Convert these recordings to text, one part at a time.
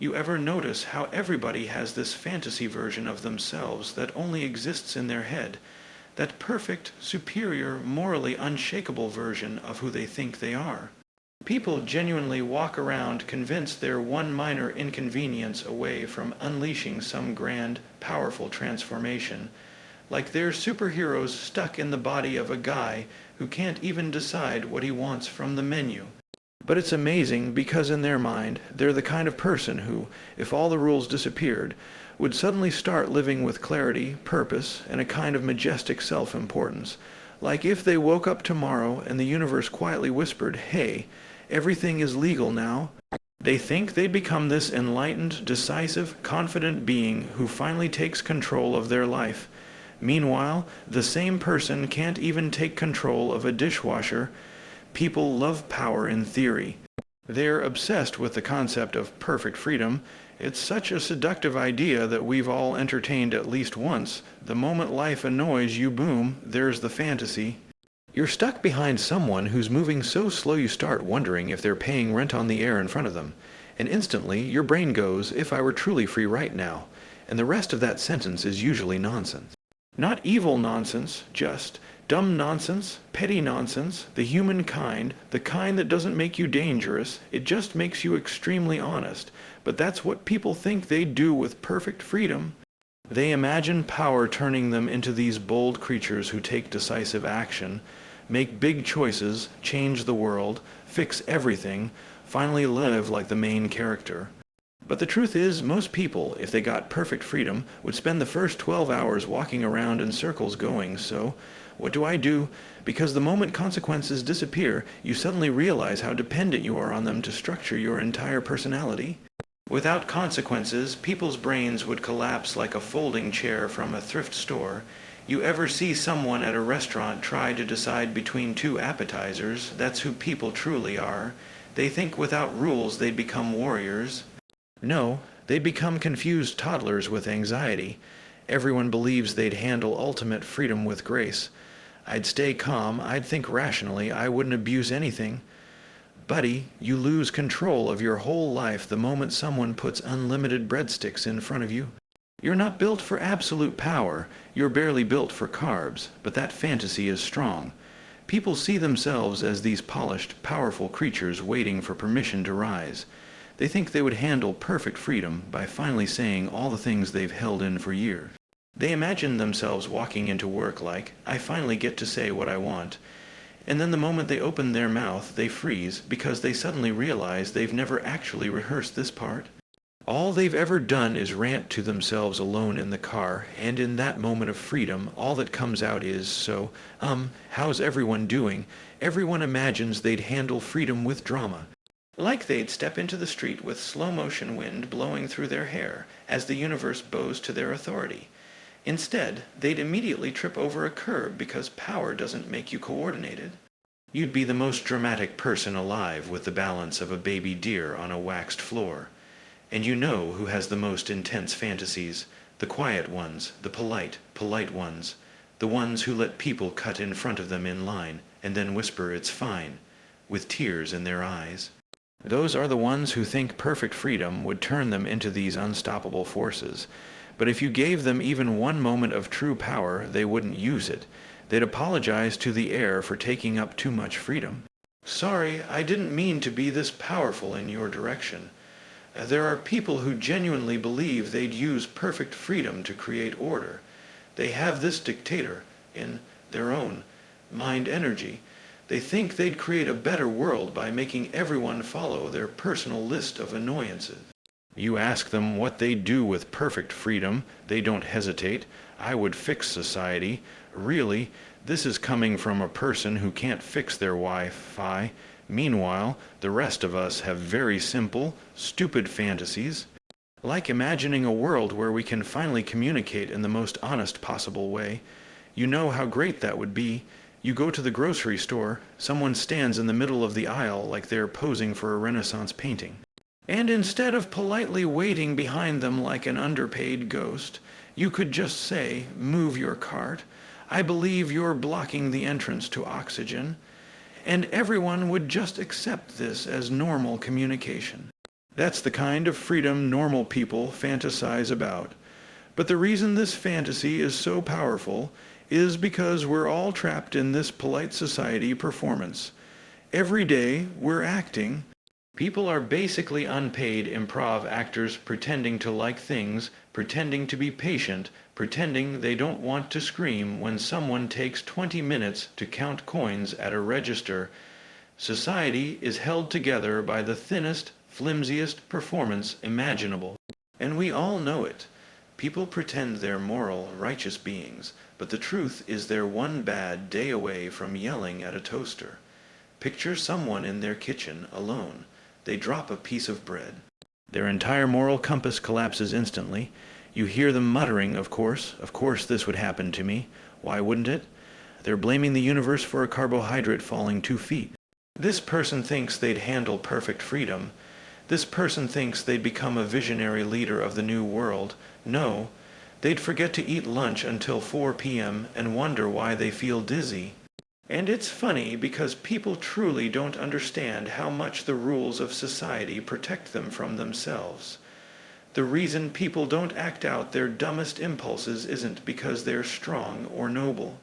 You ever notice how everybody has this fantasy version of themselves that only exists in their head? That perfect, superior, morally unshakable version of who they think they are. People genuinely walk around convinced they're one minor inconvenience away from unleashing some grand, powerful transformation, like they're superheroes stuck in the body of a guy who can't even decide what he wants from the menu. But it's amazing because in their mind, they're the kind of person who, if all the rules disappeared, would suddenly start living with clarity, purpose, and a kind of majestic self-importance. Like if they woke up tomorrow and the universe quietly whispered, "Hey, everything is legal now." They think they'd become this enlightened, decisive, confident being who finally takes control of their life. Meanwhile, the same person can't even take control of a dishwasher. People love power in theory. They're obsessed with the concept of perfect freedom. It's such a seductive idea that we've all entertained at least once. The moment life annoys you, boom, there's the fantasy. You're stuck behind someone who's moving so slow you start wondering if they're paying rent on the air in front of them. And instantly, your brain goes, "If I were truly free right now." And the rest of that sentence is usually nonsense. Not evil nonsense, just dumb nonsense, petty nonsense, the human kind, the kind that doesn't make you dangerous, it just makes you extremely honest. But that's what people think they do with perfect freedom. They imagine power turning them into these bold creatures who take decisive action, make big choices, change the world, fix everything, finally live like the main character. But the truth is, most people, if they got perfect freedom, would spend the first 12 hours walking around in circles going, "So, what do I do?" Because the moment consequences disappear, you suddenly realize how dependent you are on them to structure your entire personality. Without consequences, people's brains would collapse like a folding chair from a thrift store. You ever see someone at a restaurant try to decide between two appetizers? That's who people truly are. They think without rules they'd become warriors. No, they'd become confused toddlers with anxiety. Everyone believes they'd handle ultimate freedom with grace. I'd stay calm, I'd think rationally, I wouldn't abuse anything. Buddy, you lose control of your whole life the moment someone puts unlimited breadsticks in front of you. You're not built for absolute power, you're barely built for carbs, but that fantasy is strong. People see themselves as these polished, powerful creatures waiting for permission to rise. They think they would handle perfect freedom by finally saying all the things they've held in for years. They imagine themselves walking into work like, "I finally get to say what I want." And then the moment they open their mouth, they freeze because they suddenly realize they've never actually rehearsed this part. All they've ever done is rant to themselves alone in the car, and in that moment of freedom, all that comes out is, "So, how's everyone doing?" Everyone imagines they'd handle freedom with drama. Like they'd step into the street with slow-motion wind blowing through their hair as the universe bows to their authority. Instead, they'd immediately trip over a curb because power doesn't make you coordinated. You'd be the most dramatic person alive with the balance of a baby deer on a waxed floor. And you know who has the most intense fantasies, the quiet ones, the polite ones, the ones who let people cut in front of them in line and then whisper "it's fine," with tears in their eyes. Those are the ones who think perfect freedom would turn them into these unstoppable forces. But if you gave them even one moment of true power, they wouldn't use it. They'd apologize to the air for taking up too much freedom. "Sorry, I didn't mean to be this powerful in your direction." There are people who genuinely believe they'd use perfect freedom to create order. They have this dictator in their own mind energy. They think they'd create a better world by making everyone follow their personal list of annoyances. You ask them what they do with perfect freedom, they don't hesitate. "I would fix society." Really, this is coming from a person who can't fix their Wi-Fi. Meanwhile, the rest of us have very simple, stupid fantasies. Like imagining a world where we can finally communicate in the most honest possible way. You know how great that would be. You go to the grocery store, someone stands in the middle of the aisle like they're posing for a Renaissance painting. And instead of politely waiting behind them like an underpaid ghost, you could just say, "Move your cart. I believe you're blocking the entrance to oxygen." And everyone would just accept this as normal communication. That's the kind of freedom normal people fantasize about. But the reason this fantasy is so powerful is because we're all trapped in this polite society performance. Every day we're acting. People are basically unpaid improv actors pretending to like things, pretending to be patient, pretending they don't want to scream when someone takes 20 minutes to count coins at a register. Society is held together by the thinnest, flimsiest performance imaginable. And we all know it. People pretend they're moral, righteous beings, but the truth is they're one bad day away from yelling at a toaster. Picture someone in their kitchen, alone. They drop a piece of bread. Their entire moral compass collapses instantly. You hear them muttering, of course this would happen to me. Why wouldn't it? They're blaming the universe for a carbohydrate falling 2 feet. This person thinks they'd handle perfect freedom. This person thinks they'd become a visionary leader of the new world. No, they'd forget to eat lunch until 4 p.m. and wonder why they feel dizzy. And it's funny because people truly don't understand how much the rules of society protect them from themselves. The reason people don't act out their dumbest impulses isn't because they're strong or noble.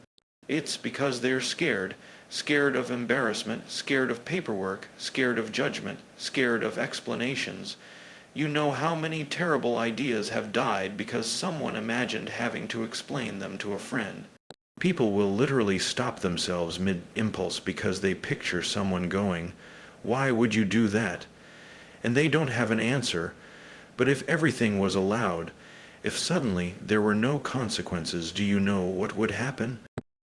It's because they're scared. Scared of embarrassment, scared of paperwork, scared of judgment, scared of explanations. You know how many terrible ideas have died because someone imagined having to explain them to a friend. People will literally stop themselves mid-impulse because they picture someone going, "Why would you do that?" And they don't have an answer. But if everything was allowed, if suddenly there were no consequences, do you know what would happen?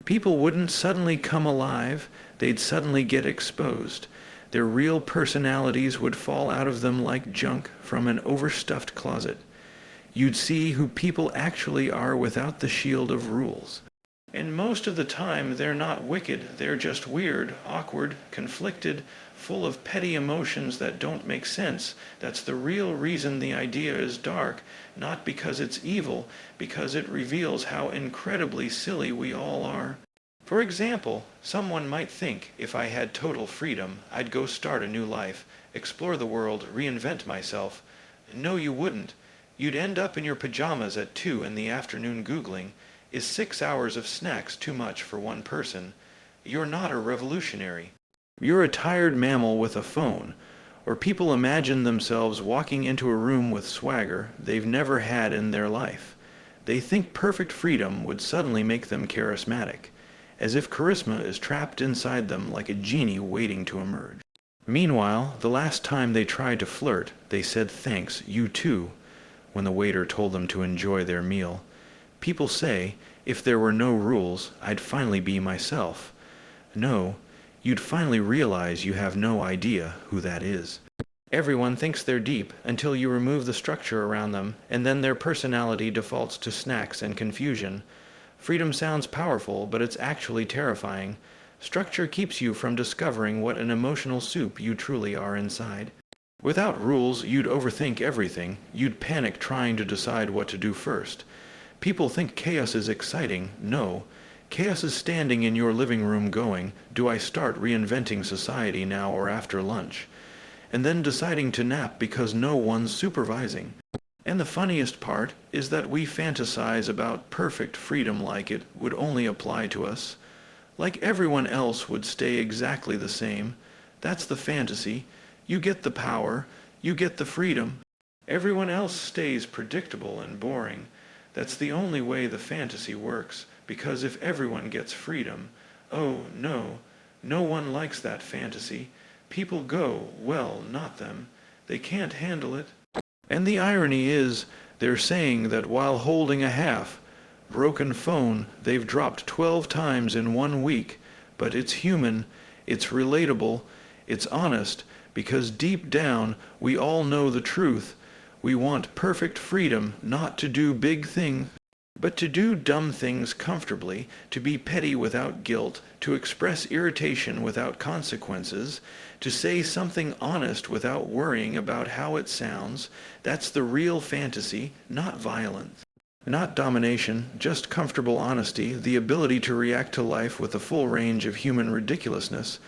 People wouldn't suddenly come alive, they'd suddenly get exposed. Their real personalities would fall out of them like junk from an overstuffed closet. You'd see who people actually are without the shield of rules. And most of the time they're not wicked, they're just weird, awkward, conflicted, full of petty emotions that don't make sense. That's the real reason the idea is dark, not because it's evil, because it reveals how incredibly silly we all are. For example, someone might think if I had total freedom, I'd go start a new life, explore the world, reinvent myself. No, you wouldn't. You'd end up in your pajamas at 2 in the afternoon Googling, "Is 6 hours of snacks too much for one person?" You're not a revolutionary. You're a tired mammal with a phone. Or people imagine themselves walking into a room with swagger they've never had in their life. They think perfect freedom would suddenly make them charismatic, as if charisma is trapped inside them like a genie waiting to emerge. Meanwhile, the last time they tried to flirt, they said thanks, you too, when the waiter told them to enjoy their meal. People say, if there were no rules, I'd finally be myself. No, you'd finally realize you have no idea who that is. Everyone thinks they're deep until you remove the structure around them, and then their personality defaults to snacks and confusion. Freedom sounds powerful, but it's actually terrifying. Structure keeps you from discovering what an emotional soup you truly are inside. Without rules, you'd overthink everything. You'd panic trying to decide what to do first. People think chaos is exciting. No. Chaos is standing in your living room going, do I start reinventing society now or after lunch? And then deciding to nap because no one's supervising. And the funniest part is that we fantasize about perfect freedom like it would only apply to us. Like everyone else would stay exactly the same. That's the fantasy. You get the power. You get the freedom. Everyone else stays predictable and boring. That's the only way the fantasy works, because if everyone gets freedom, oh no, no one likes that fantasy. People go, well, not them. They can't handle it. And the irony is, they're saying that while holding a broken phone they've dropped 12 times in 1 week, but it's human, it's relatable, it's honest, because deep down we all know the truth. We want perfect freedom, not to do big things, but to do dumb things comfortably, to be petty without guilt, to express irritation without consequences, to say something honest without worrying about how it sounds. That's the real fantasy, not violence. Not domination, just comfortable honesty, the ability to react to life with a full range of human ridiculousness.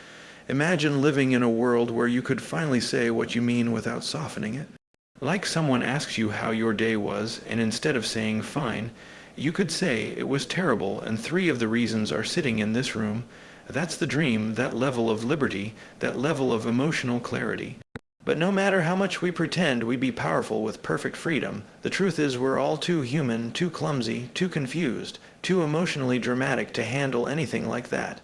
Imagine living in a world where you could finally say what you mean without softening it. Like someone asks you how your day was, and instead of saying fine, you could say it was terrible and 3 of the reasons are sitting in this room. That's the dream, that level of liberty, that level of emotional clarity. But no matter how much we pretend we be powerful with perfect freedom, the truth is we're all too human, too clumsy, too confused, too emotionally dramatic to handle anything like that.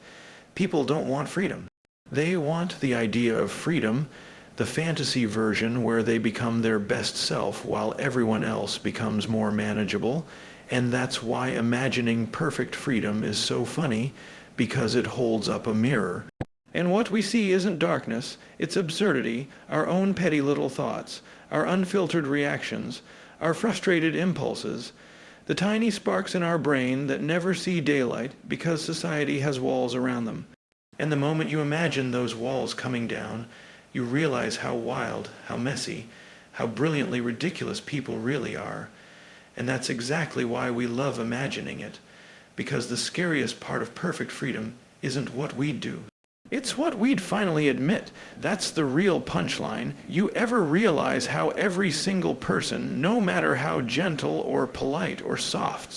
People don't want freedom. They want the idea of freedom, the fantasy version where they become their best self while everyone else becomes more manageable, and that's why imagining perfect freedom is so funny, because it holds up a mirror. And what we see isn't darkness, it's absurdity, our own petty little thoughts, our unfiltered reactions, our frustrated impulses, the tiny sparks in our brain that never see daylight because society has walls around them. And the moment you imagine those walls coming down, you realize how wild, how messy, how brilliantly ridiculous people really are. And that's exactly why we love imagining it, because the scariest part of perfect freedom isn't what we'd do. It's what we'd finally admit. That's the real punchline. You ever realize how every single person, no matter how gentle or polite or soft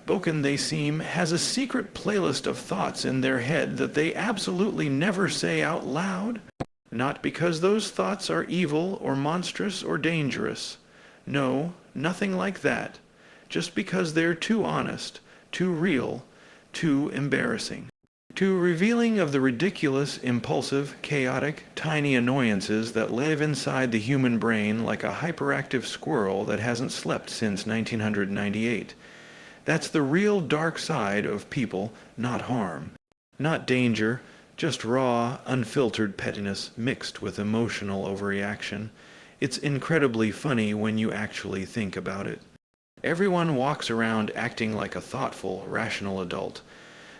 spoken they seem, has a secret playlist of thoughts in their head that they absolutely never say out loud? Not because those thoughts are evil or monstrous or dangerous. No, nothing like that. Just because they're too honest, too real, too embarrassing. Too revealing of the ridiculous, impulsive, chaotic, tiny annoyances that live inside the human brain like a hyperactive squirrel that hasn't slept since 1998. That's the real dark side of people, not harm. Not danger, just raw, unfiltered pettiness mixed with emotional overreaction. It's incredibly funny when you actually think about it. Everyone walks around acting like a thoughtful, rational adult.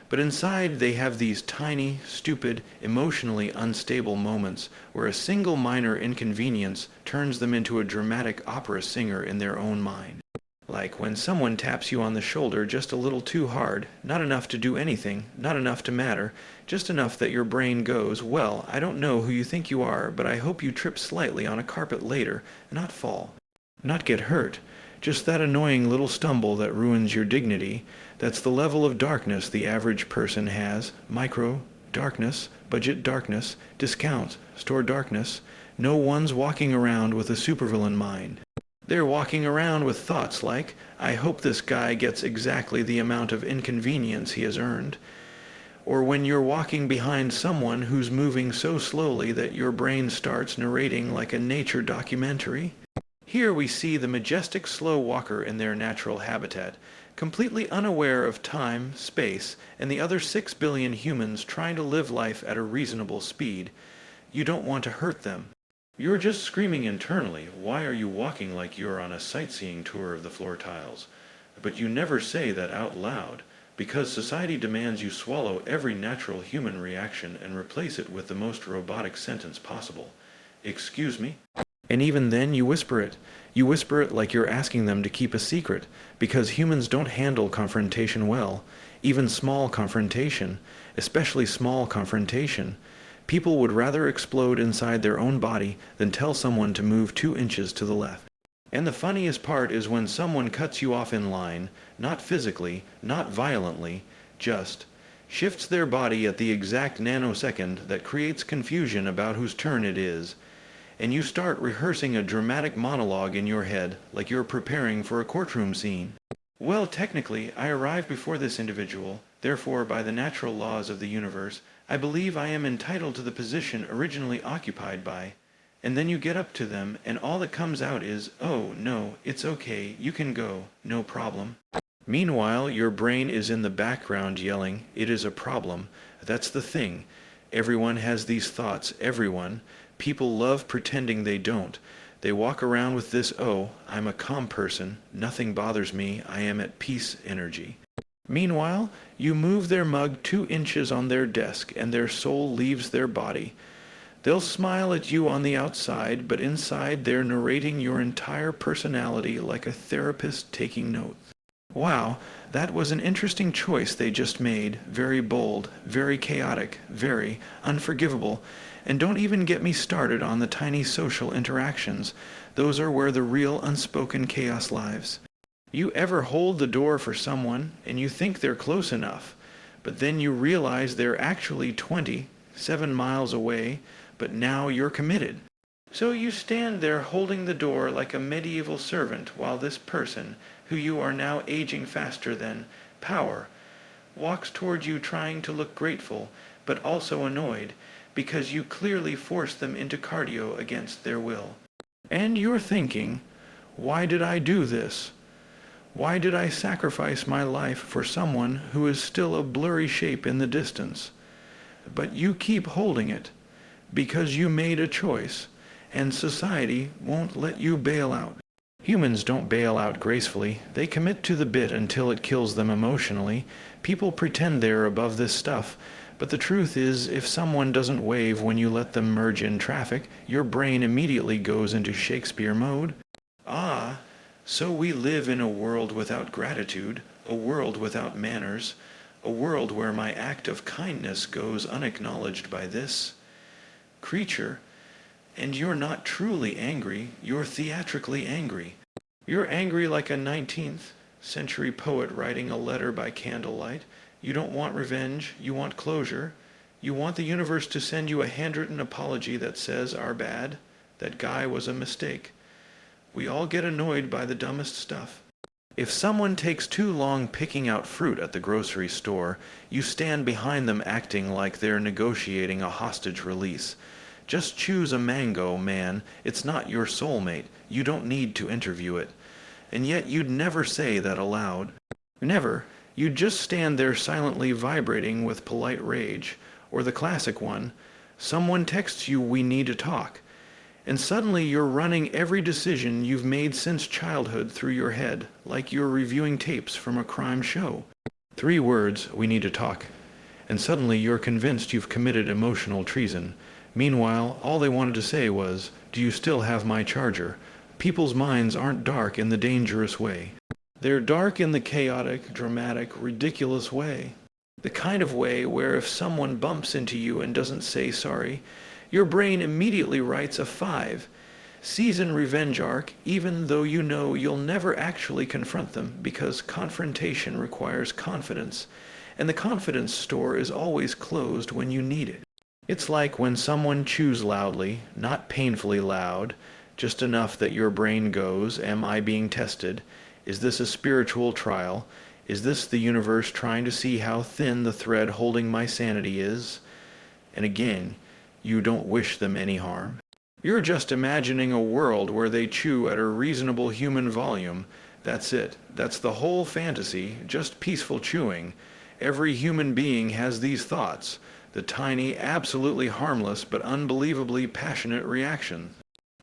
But inside they have these tiny, stupid, emotionally unstable moments where a single minor inconvenience turns them into a dramatic opera singer in their own mind. Like when someone taps you on the shoulder just a little too hard, not enough to do anything, not enough to matter, just enough that your brain goes, well, I don't know who you think you are, but I hope you trip slightly on a carpet later, not fall, not get hurt. Just that annoying little stumble that ruins your dignity. That's the level of darkness the average person has. Micro, darkness, budget darkness, discount, store darkness. No one's walking around with a supervillain mind. They're walking around with thoughts like, I hope this guy gets exactly the amount of inconvenience he has earned. Or when you're walking behind someone who's moving so slowly that your brain starts narrating like a nature documentary. Here we see the majestic slow walker in their natural habitat, completely unaware of time, space, and the other 6 billion humans trying to live life at a reasonable speed. You don't want to hurt them. You're just screaming internally, why are you walking like you're on a sightseeing tour of the floor tiles? But you never say that out loud, because society demands you swallow every natural human reaction and replace it with the most robotic sentence possible. Excuse me? And even then you whisper it. You whisper it like you're asking them to keep a secret, because humans don't handle confrontation well, even small confrontation, especially small confrontation. People would rather explode inside their own body than tell someone to move 2 inches to the left. And the funniest part is when someone cuts you off in line, not physically, not violently, just shifts their body at the exact nanosecond that creates confusion about whose turn it is. And you start rehearsing a dramatic monologue in your head like you're preparing for a courtroom scene. Well, technically, I arrived before this individual, therefore by the natural laws of the universe, I believe I am entitled to the position originally occupied by. And then you get up to them and all that comes out is, oh, no, it's okay, you can go, no problem. Meanwhile, your brain is in the background yelling, it is a problem. That's the thing. Everyone has these thoughts, everyone. People love pretending they don't. They walk around with this, oh, I'm a calm person, nothing bothers me, I am at peace energy. Meanwhile, you move their mug 2 inches on their desk and their soul leaves their body. They'll smile at you on the outside, but inside they're narrating your entire personality like a therapist taking notes. Wow, that was an interesting choice they just made, very bold, very chaotic, very unforgivable. And don't even get me started on the tiny social interactions, Those are where the real unspoken chaos lives. You ever hold the door for someone and you think they're close enough, but then you realize they're actually 27 miles away, but now you're committed. So you stand there holding the door like a medieval servant while this person, who you are now aging faster than power, walks toward you trying to look grateful, but also annoyed, because you clearly forced them into cardio against their will. And you're thinking, why did I do this? Why did I sacrifice my life for someone who is still a blurry shape in the distance? But you keep holding it, because you made a choice, and society won't let you bail out. Humans don't bail out gracefully. They commit to the bit until it kills them emotionally. People pretend they're above this stuff, but the truth is, if someone doesn't wave when you let them merge in traffic, your brain immediately goes into Shakespeare mode. Ah, so we live in a world without gratitude, a world without manners, a world where my act of kindness goes unacknowledged by this creature. And you're not truly angry, you're theatrically angry. You're angry like a 19th century poet writing a letter by candlelight. You don't want revenge, you want closure. You want the universe to send you a handwritten apology that says, "Our bad, that guy was a mistake." We all get annoyed by the dumbest stuff. If someone takes too long picking out fruit at the grocery store, you stand behind them acting like they're negotiating a hostage release. Just choose a mango, man. It's not your soulmate. You don't need to interview it. And yet you'd never say that aloud. Never. You'd just stand there silently vibrating with polite rage. Or the classic one, someone texts you, "We need to talk." And suddenly you're running every decision you've made since childhood through your head, like you're reviewing tapes from a crime show. 3 words, "We need to talk." And suddenly you're convinced you've committed emotional treason. Meanwhile, all they wanted to say was, "Do you still have my charger?" People's minds aren't dark in the dangerous way. They're dark in the chaotic, dramatic, ridiculous way. The kind of way where if someone bumps into you and doesn't say sorry, your brain immediately writes a 5. Season revenge arc, even though you know you'll never actually confront them because confrontation requires confidence, and the confidence store is always closed when you need it. It's like when someone chews loudly, not painfully loud, just enough that your brain goes, "Am I being tested? Is this a spiritual trial? Is this the universe trying to see how thin the thread holding my sanity is?" And again, you don't wish them any harm. You're just imagining a world where they chew at a reasonable human volume. That's it. That's the whole fantasy, just peaceful chewing. Every human being has these thoughts. The tiny, absolutely harmless but unbelievably passionate reaction.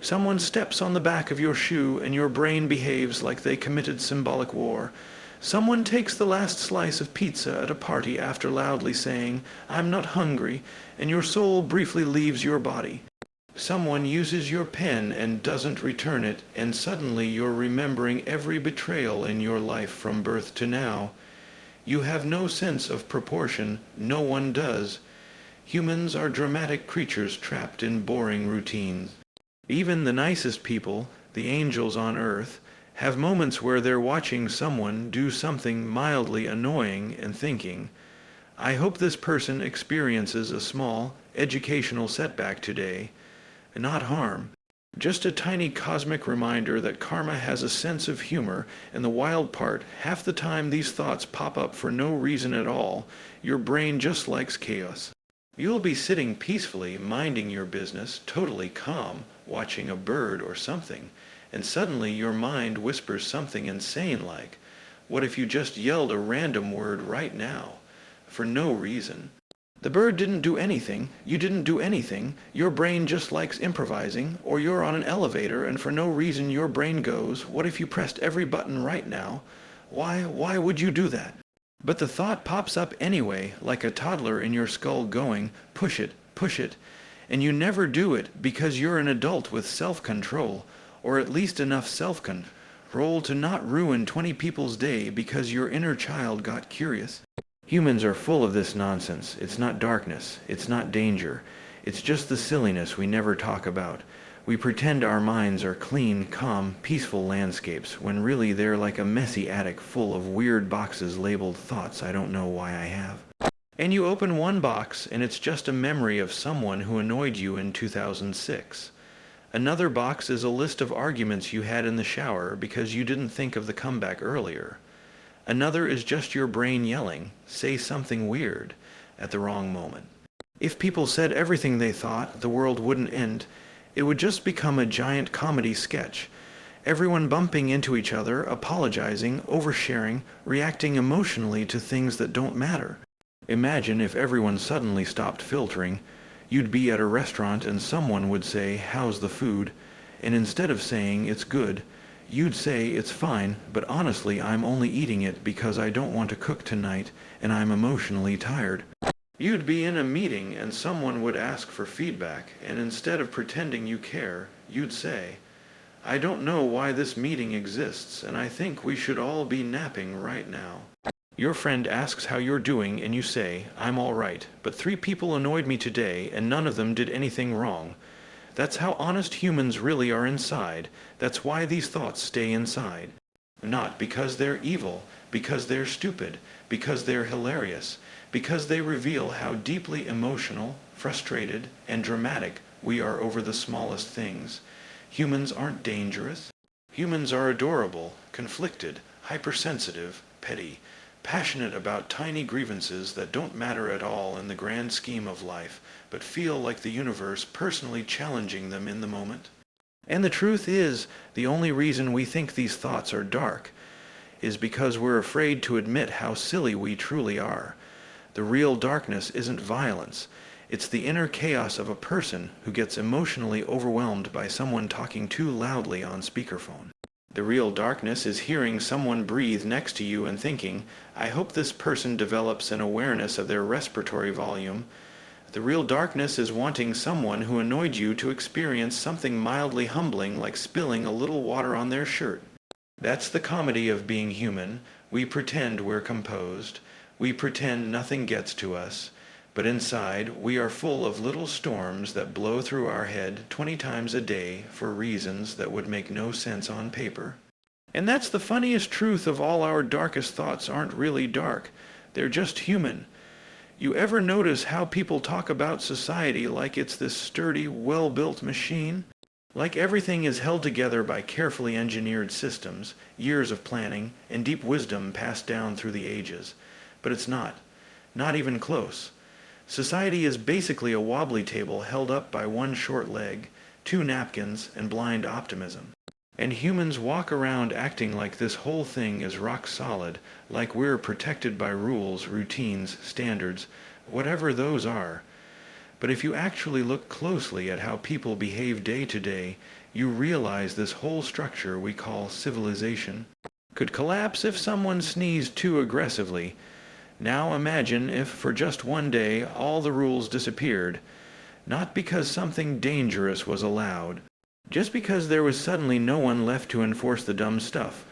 Someone steps on the back of your shoe and your brain behaves like they committed symbolic war. Someone takes the last slice of pizza at a party after loudly saying, "I'm not hungry," and your soul briefly leaves your body. Someone uses your pen and doesn't return it, and suddenly you're remembering every betrayal in your life from birth to now. You have no sense of proportion. No one does. Humans are dramatic creatures trapped in boring routines. Even the nicest people, the angels on earth, have moments where they're watching someone do something mildly annoying and thinking, "I hope this person experiences a small, educational setback today, not harm." Just a tiny cosmic reminder that karma has a sense of humor, and the wild part, half the time these thoughts pop up for no reason at all. Your brain just likes chaos. You'll be sitting peacefully, minding your business, totally calm, watching a bird or something, and suddenly your mind whispers something insane like, "What if you just yelled a random word right now?" For no reason. The bird didn't do anything, you didn't do anything, your brain just likes improvising, or you're on an elevator and for no reason your brain goes, "What if you pressed every button right now?" Why would you do that? But the thought pops up anyway, like a toddler in your skull going, push it, and you never do it because you're an adult with self-control, or at least enough self-control to not ruin 20 people's day because your inner child got curious. Humans are full of this nonsense. It's not darkness, it's not danger, it's just the silliness we never talk about. We pretend our minds are clean, calm, peaceful landscapes, when really they're like a messy attic full of weird boxes labeled thoughts I don't know why I have. And you open one box, and it's just a memory of someone who annoyed you in 2006. Another box is a list of arguments you had in the shower because you didn't think of the comeback earlier. Another is just your brain yelling, "Say something weird," at the wrong moment. If people said everything they thought, the world wouldn't end. It would just become a giant comedy sketch. Everyone bumping into each other, apologizing, oversharing, reacting emotionally to things that don't matter. Imagine if everyone suddenly stopped filtering. You'd be at a restaurant and someone would say, "How's the food?" And instead of saying, "It's good," you'd say, "It's fine, but honestly I'm only eating it because I don't want to cook tonight and I'm emotionally tired." You'd be in a meeting and someone would ask for feedback, and instead of pretending you care, you'd say, "I don't know why this meeting exists, and I think we should all be napping right now." Your friend asks how you're doing and you say, "I'm all right, but 3 people annoyed me today and none of them did anything wrong." That's how honest humans really are inside. That's why these thoughts stay inside. Not because they're evil, because they're stupid, because they're hilarious, because they reveal how deeply emotional, frustrated, and dramatic we are over the smallest things. Humans aren't dangerous. Humans are adorable, conflicted, hypersensitive, petty, passionate about tiny grievances that don't matter at all in the grand scheme of life, but feel like the universe personally challenging them in the moment. And the truth is, the only reason we think these thoughts are dark is because we're afraid to admit how silly we truly are. The real darkness isn't violence. It's the inner chaos of a person who gets emotionally overwhelmed by someone talking too loudly on speakerphone. The real darkness is hearing someone breathe next to you and thinking, "I hope this person develops an awareness of their respiratory volume." The real darkness is wanting someone who annoyed you to experience something mildly humbling like spilling a little water on their shirt. That's the comedy of being human. We pretend we're composed. We pretend nothing gets to us. But inside, we are full of little storms that blow through our head 20 times a day for reasons that would make no sense on paper. And that's the funniest truth of all our darkest thoughts aren't really dark. They're just human. You ever notice how people talk about society like it's this sturdy, well-built machine? Like everything is held together by carefully engineered systems, years of planning, and deep wisdom passed down through the ages. But it's not. Not even close. Society is basically a wobbly table held up by one short leg, 2 napkins, and blind optimism. And humans walk around acting like this whole thing is rock solid, like we're protected by rules, routines, standards, whatever those are. But if you actually look closely at how people behave day to day, you realize this whole structure we call civilization could collapse if someone sneezed too aggressively. Now imagine if for just one day all the rules disappeared, not because something dangerous was allowed, just because there was suddenly no one left to enforce the dumb stuff,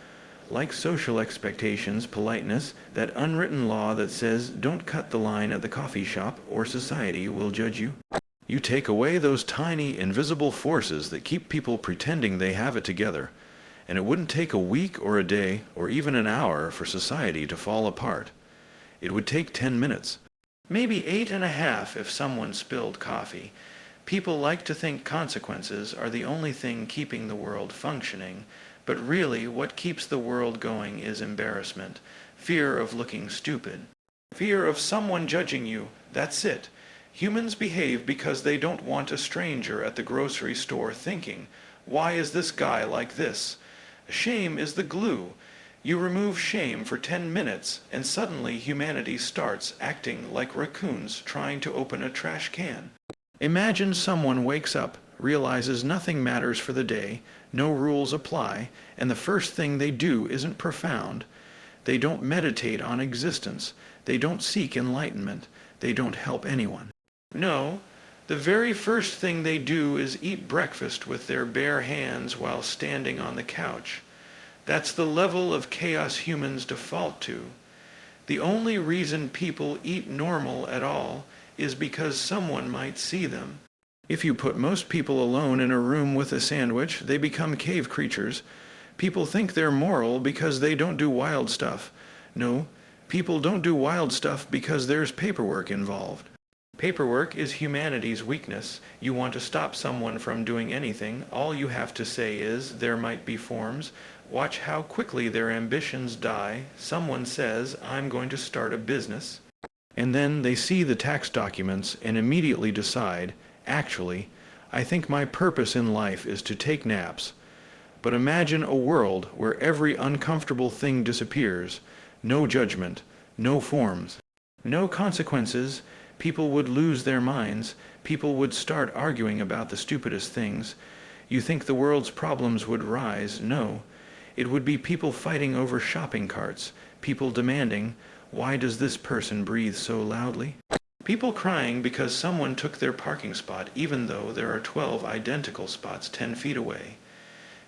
like social expectations, politeness, that unwritten law that says don't cut the line at the coffee shop or society will judge you. You take away those tiny, invisible forces that keep people pretending they have it together, and it wouldn't take a week or a day or even an hour for society to fall apart. It would take 10 minutes. Maybe 8.5 if someone spilled coffee. People like to think consequences are the only thing keeping the world functioning, but really what keeps the world going is embarrassment, fear of looking stupid, fear of someone judging you. That's it. Humans behave because they don't want a stranger at the grocery store thinking, "Why is this guy like this?" Shame is the glue. You remove shame for 10 minutes, and suddenly humanity starts acting like raccoons trying to open a trash can. Imagine someone wakes up, realizes nothing matters for the day, no rules apply, and the first thing they do isn't profound. They don't meditate on existence. They don't seek enlightenment. They don't help anyone. No, the very first thing they do is eat breakfast with their bare hands while standing on the couch. That's the level of chaos humans default to. The only reason people eat normal at all is because someone might see them. If you put most people alone in a room with a sandwich, they become cave creatures. People think they're moral because they don't do wild stuff. No, people don't do wild stuff because there's paperwork involved. Paperwork is humanity's weakness. You want to stop someone from doing anything, all you have to say is, there might be forms. Watch how quickly their ambitions die. Someone says, I'm going to start a business. And then they see the tax documents and immediately decide, actually, I think my purpose in life is to take naps. But imagine a world where every uncomfortable thing disappears. No judgment, no forms, no consequences. People would lose their minds. People would start arguing about the stupidest things. You think the world's problems would rise? No. It would be people fighting over shopping carts, people demanding, why does this person breathe so loudly? People crying because someone took their parking spot even though there are 12 identical spots 10 feet away.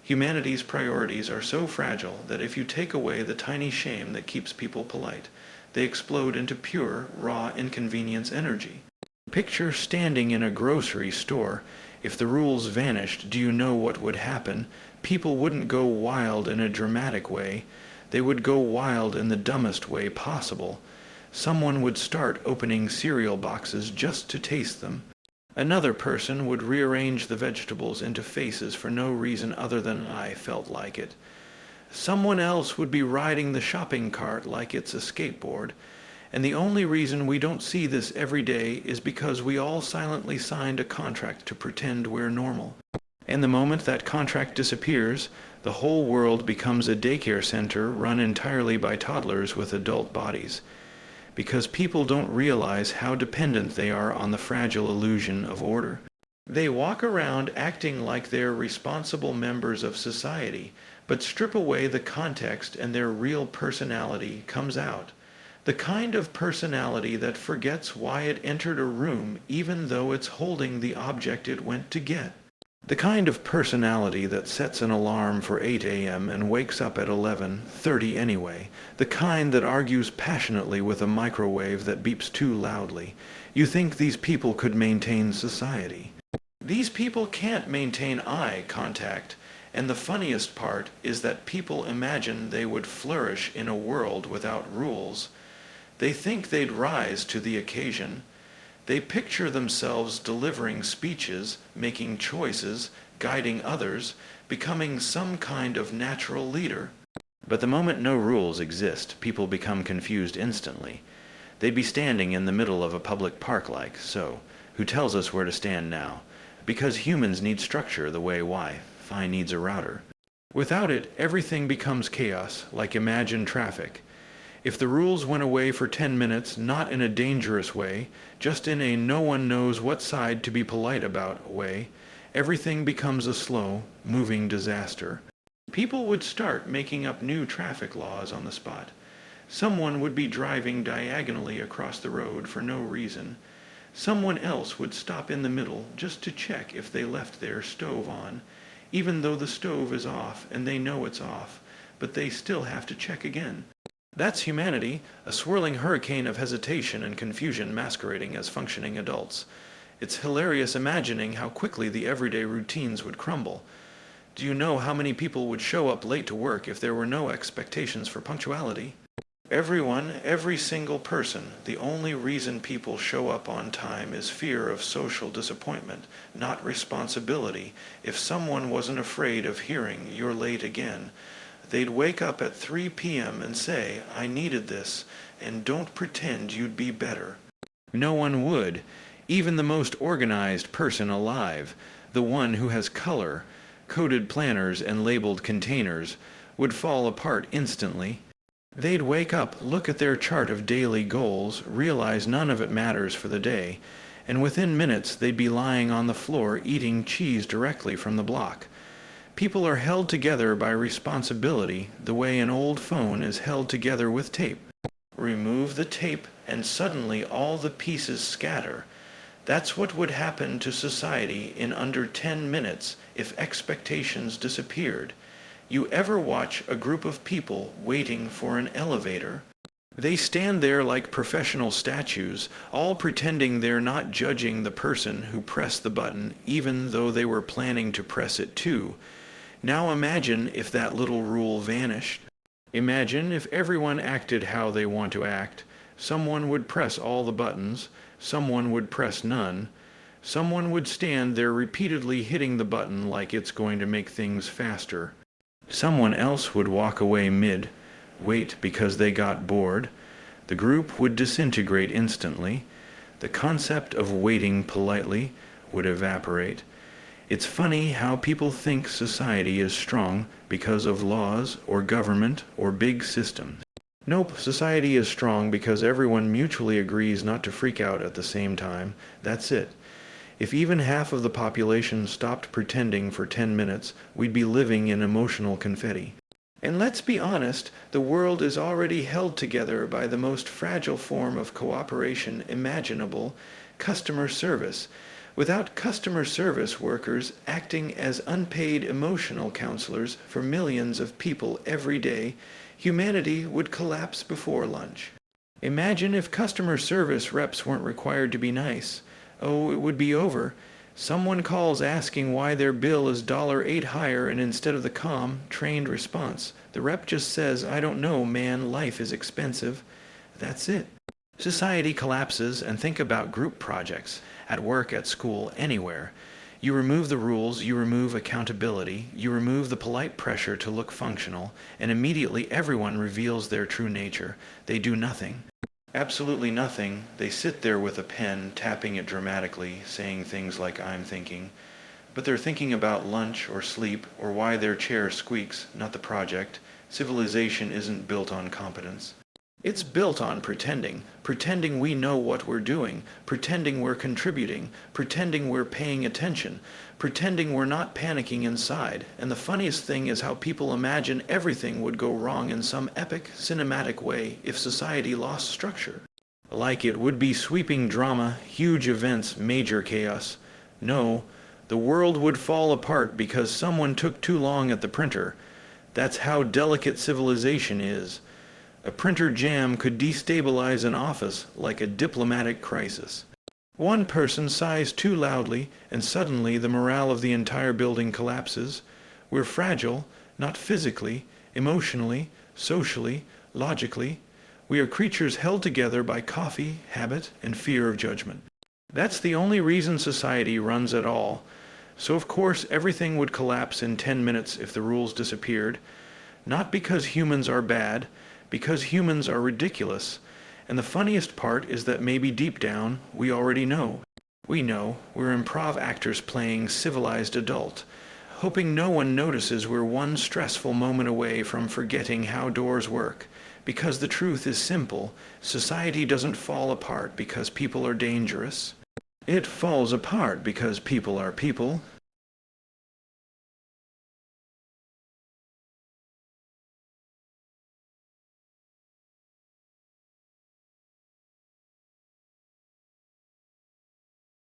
Humanity's priorities are so fragile that if you take away the tiny shame that keeps people polite, they explode into pure, raw inconvenience energy. Picture standing in a grocery store. If the rules vanished, do you know what would happen? People wouldn't go wild in a dramatic way. They would go wild in the dumbest way possible. Someone would start opening cereal boxes just to taste them. Another person would rearrange the vegetables into faces for no reason other than I felt like it. Someone else would be riding the shopping cart like it's a skateboard. And the only reason we don't see this every day is because we all silently signed a contract to pretend we're normal. And the moment that contract disappears, the whole world becomes a daycare center run entirely by toddlers with adult bodies. Because people don't realize how dependent they are on the fragile illusion of order. They walk around acting like they're responsible members of society, but strip away the context and their real personality comes out. The kind of personality that forgets why it entered a room even though it's holding the object it went to get. The kind of personality that sets an alarm for 8 a.m. and wakes up at 11:30 anyway. The kind that argues passionately with a microwave that beeps too loudly. You think these people could maintain society. These people can't maintain eye contact. And the funniest part is that people imagine they would flourish in a world without rules. They think they'd rise to the occasion. They picture themselves delivering speeches, making choices, guiding others, becoming some kind of natural leader. But the moment no rules exist, people become confused instantly. They'd be standing in the middle of a public park like so. Who tells us where to stand now? Because humans need structure the way Wi-Fi needs a router. Without it, everything becomes chaos, like imagined traffic. If the rules went away for 10 minutes, not in a dangerous way, just in a no one knows what side to be polite about way, everything becomes a slow, moving disaster. People would start making up new traffic laws on the spot. Someone would be driving diagonally across the road for no reason. Someone else would stop in the middle just to check if they left their stove on, even though the stove is off and they know it's off, but they still have to check again. That's humanity, a swirling hurricane of hesitation and confusion masquerading as functioning adults. It's hilarious imagining how quickly the everyday routines would crumble. Do you know how many people would show up late to work if there were no expectations for punctuality? Everyone, every single person, the only reason people show up on time is fear of social disappointment, not responsibility. If someone wasn't afraid of hearing, "You're late again," they'd wake up at 3 p.m. and say, "I needed this," and don't pretend you'd be better. No one would. Even the most organized person alive, the one who has color, coded planners and labeled containers, would fall apart instantly. They'd wake up, look at their chart of daily goals, realize none of it matters for the day, and within minutes they'd be lying on the floor eating cheese directly from the block. People are held together by responsibility the way an old phone is held together with tape. Remove the tape and suddenly all the pieces scatter. That's what would happen to society in under 10 minutes if expectations disappeared. You ever watch a group of people waiting for an elevator? They stand there like professional statues, all pretending they're not judging the person who pressed the button, even though they were planning to press it too. Now imagine if that little rule vanished. Imagine if everyone acted how they want to act. Someone would press all the buttons, someone would press none. Someone would stand there repeatedly hitting the button like it's going to make things faster. Someone else would walk away mid, wait because they got bored. The group would disintegrate instantly. The concept of waiting politely would evaporate. It's funny how people think society is strong because of laws or government or big systems. Nope, society is strong because everyone mutually agrees not to freak out at the same time. That's it. If even half of the population stopped pretending for 10 minutes, we'd be living in emotional confetti. And let's be honest, the world is already held together by the most fragile form of cooperation imaginable, customer service. Without customer service workers acting as unpaid emotional counselors for millions of people every day, humanity would collapse before lunch. Imagine if customer service reps weren't required to be nice. Oh, it would be over. Someone calls asking why their bill is $8 higher, and instead of the calm, trained response, the rep just says, "I don't know, man, life is expensive." That's it. Society collapses, and think about group projects, at work, at school, anywhere. You remove the rules, you remove accountability, you remove the polite pressure to look functional, and immediately everyone reveals their true nature. They do nothing. Absolutely nothing. They sit there with a pen, tapping it dramatically, saying things like "I'm thinking." But they're thinking about lunch or sleep or why their chair squeaks, not the project. Civilization isn't built on competence. It's built on pretending. Pretending we know what we're doing. Pretending we're contributing. Pretending we're paying attention. Pretending we're not panicking inside. And the funniest thing is how people imagine everything would go wrong in some epic, cinematic way if society lost structure. Like it would be sweeping drama, huge events, major chaos. No, the world would fall apart because someone took too long at the printer. That's how delicate civilization is. A printer jam could destabilize an office like a diplomatic crisis. One person sighs too loudly, and suddenly the morale of the entire building collapses. We're fragile, not physically, emotionally, socially, logically. We are creatures held together by coffee, habit, and fear of judgment. That's the only reason society runs at all. So of course everything would collapse in 10 minutes if the rules disappeared. Not because humans are bad, because humans are ridiculous. And the funniest part is that maybe deep down, we already know. We know we're improv actors playing civilized adult, hoping no one notices we're one stressful moment away from forgetting how doors work. Because the truth is simple, society doesn't fall apart because people are dangerous. It falls apart because people are people.